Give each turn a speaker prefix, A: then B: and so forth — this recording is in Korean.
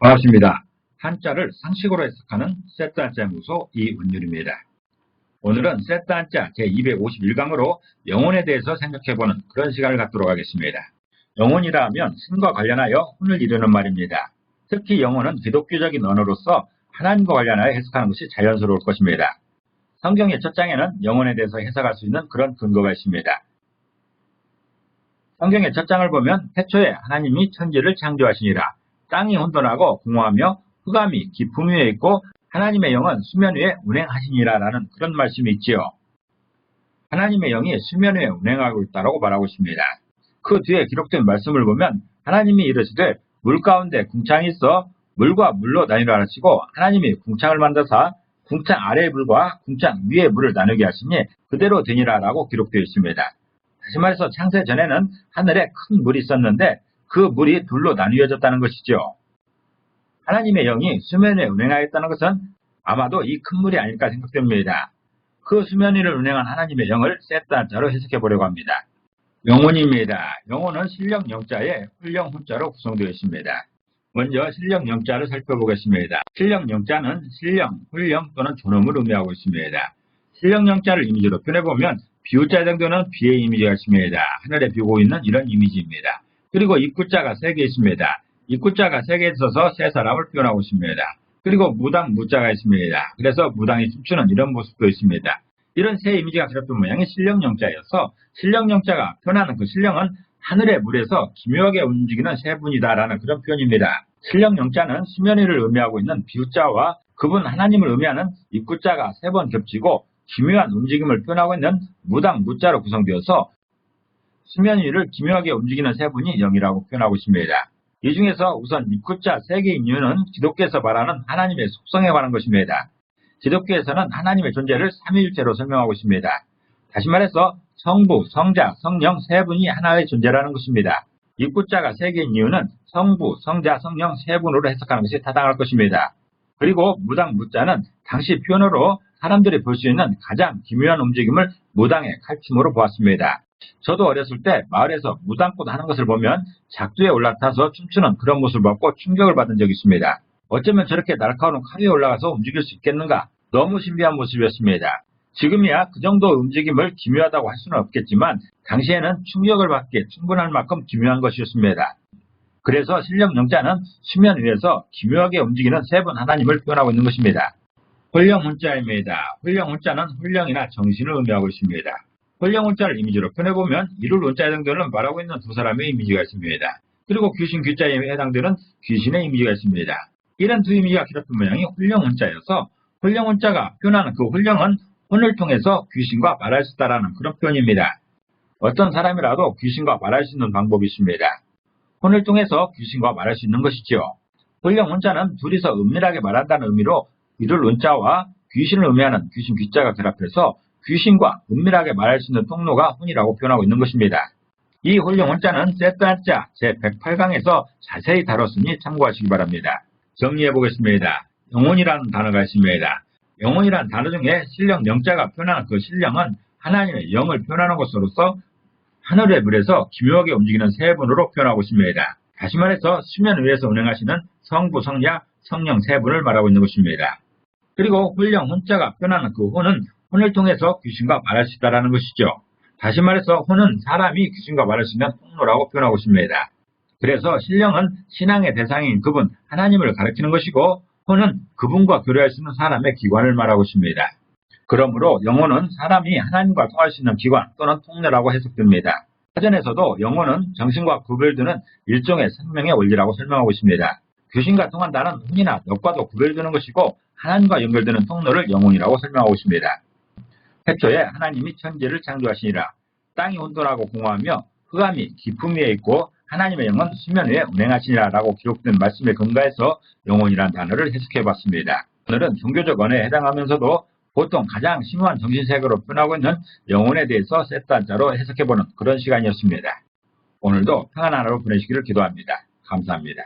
A: 반갑습니다. 한자를 상식으로 해석하는 세트 한자 무소 이원율입니다. 오늘은 세트 한자 제251강으로 영혼에 대해서 생각해보는 그런 시간을 갖도록 하겠습니다. 영혼이라 하면 신과 관련하여 혼을 이루는 말입니다. 특히 영혼은 기독교적인 언어로서 하나님과 관련하여 해석하는 것이 자연스러울 것입니다. 성경의 첫 장에는 영혼에 대해서 해석할 수 있는 그런 근거가 있습니다. 성경의 첫 장을 보면 태초에 하나님이 천지를 창조하시니라. 땅이 혼돈하고 공허하며 흑암이 깊음 위에 있고 하나님의 영은 수면 위에 운행하시니라 라는 그런 말씀이 있지요. 하나님의 영이 수면 위에 운행하고 있다고 말하고 있습니다. 그 뒤에 기록된 말씀을 보면 하나님이 이르시되 물 가운데 궁창이 있어 물과 물로 나뉘라 하시고 하나님이 궁창을 만드사 궁창 아래의 물과 궁창 위의 물을 나누게 하시니 그대로 되니라 라고 기록되어 있습니다. 다시 말해서 창세 전에는 하늘에 큰 물이 있었는데 그 물이 둘로 나뉘어졌다는 것이죠. 하나님의 영이 수면 위에 운행하였다는 것은 아마도 이 큰 물이 아닐까 생각됩니다. 그 수면 위를 운행한 하나님의 영을 세트 한자로 해석해 보려고 합니다. 영혼입니다. 영혼은 신령 영자에 훈령 혼자로 구성되어 있습니다. 먼저 신령 영자를 살펴보겠습니다. 신령 영자는 신령, 훈령 또는 존엄을 의미하고 있습니다. 신령 영자를 이미지로 표현해보면 비유자 정도는 비의 이미지가 있습니다. 하늘에 비고 있는 이런 이미지입니다. 그리고 입구자가 3개 있습니다. 입구자가 3개 있어서 세 사람을 표현하고 있습니다. 그리고 무당 무자가 있습니다. 그래서 무당이 춤추는 이런 모습도 있습니다. 이런 세 이미지가 그렸던 모양이 신령영자여서 신령영자가 표현하는 그 신령은 하늘의 물에서 기묘하게 움직이는 세 분이다라는 그런 표현입니다. 신령영자는 수면 위를 의미하고 있는 비유자와 그분 하나님을 의미하는 입구자가 3번 겹치고 기묘한 움직임을 표현하고 있는 무당 무자로 구성되어서 수면 위를 기묘하게 움직이는 세 분이 영이라고 표현하고 있습니다. 이 중에서 우선 입구자 3개인 이유는 기독교에서 말하는 하나님의 속성에 관한 것입니다. 기독교에서는 하나님의 존재를 삼위일체로 설명하고 있습니다. 다시 말해서 성부, 성자, 성령 세 분이 하나의 존재라는 것입니다. 입구자가 3개인 이유는 성부, 성자, 성령 세 분으로 해석하는 것이 타당할 것입니다. 그리고 무당 무자는 당시 표현으로 사람들이 볼 수 있는 가장 기묘한 움직임을 무당의 칼춤으로 보았습니다. 저도 어렸을 때 마을에서 무당꽃 하는 것을 보면 작두에 올라타서 춤추는 그런 모습을 보고 충격을 받은 적이 있습니다. 어쩌면 저렇게 날카로운 칼 위에 올라가서 움직일 수 있겠는가? 너무 신비한 모습이었습니다. 지금이야 그 정도 움직임을 기묘하다고 할 수는 없겠지만 당시에는 충격을 받기에 충분할 만큼 기묘한 것이었습니다. 그래서 신령영자는 수면 위에서 기묘하게 움직이는 세 분 하나님을 표현하고 있는 것입니다. 훈령훈자입니다. 훈령훈자는 훈령이나 정신을 의미하고 있습니다. 훈령훈자를 이미지로 표현해보면 이룰 운자에 해당되는 말하고 있는 두 사람의 이미지가 있습니다. 그리고 귀신 귀자에 해당되는 귀신의 이미지가 있습니다. 이런 두 이미지가 기록된 모양이 훈령훈자여서 훈령훈자가 표현하는 그 훈령은 혼을 통해서 귀신과 말할 수 있다는 그런 표현입니다. 어떤 사람이라도 귀신과 말할 수 있는 방법이 있습니다. 혼을 통해서 귀신과 말할 수 있는 것이지요. 훈령훈자는 둘이서 은밀하게 말한다는 의미로 이룰 운자와 귀신을 의미하는 귀신 귀자가 결합해서 귀신과 은밀하게 말할 수 있는 통로가 혼이라고 표현하고 있는 것입니다. 이 훈령훈자는 세트 한자 제108강에서 자세히 다뤘으니 참고하시기 바랍니다. 정리해 보겠습니다. 영혼이라는 단어가 있습니다. 영혼이라는 단어 중에 신령 영자가 표현하는 그 신령은 하나님의 영을 표현하는 것으로서 하늘의 물에서 기묘하게 움직이는 세 분으로 표현하고 있습니다. 다시 말해서 수면 위에서 운행하시는 성부, 성자, 성령 세 분을 말하고 있는 것입니다. 그리고 훈령훈자가 표현하는 그 혼은 혼을 통해서 귀신과 말할 수 있다는 것이죠. 다시 말해서 혼은 사람이 귀신과 말할 수 있는 통로라고 표현하고 있습니다. 그래서 신령은 신앙의 대상인 그분 하나님을 가리키는 것이고 혼은 그분과 교류할 수 있는 사람의 기관을 말하고 있습니다. 그러므로 영혼은 사람이 하나님과 통할 수 있는 기관 또는 통로라고 해석됩니다. 사전에서도 영혼은 정신과 구별되는 일종의 생명의 원리라고 설명하고 있습니다. 귀신과 통한다는 혼이나 력과도 구별되는 것이고 하나님과 연결되는 통로를 영혼이라고 설명하고 있습니다. 태초에 하나님이 천지를 창조하시니라. 땅이 혼돈하고 공허하며 흑암이 깊음 위에 있고 하나님의 영은 수면 위에 운행하시니라 라고 기록된 말씀에 근거해서 영혼이라는 단어를 해석해봤습니다. 오늘은 종교적 언어에 해당하면서도 보통 가장 심오한 정신세계로 표현하고 있는 영혼에 대해서 세트 한자로 해석해보는 그런 시간이었습니다. 오늘도 평안한 하루 보내시기를 기도합니다. 감사합니다.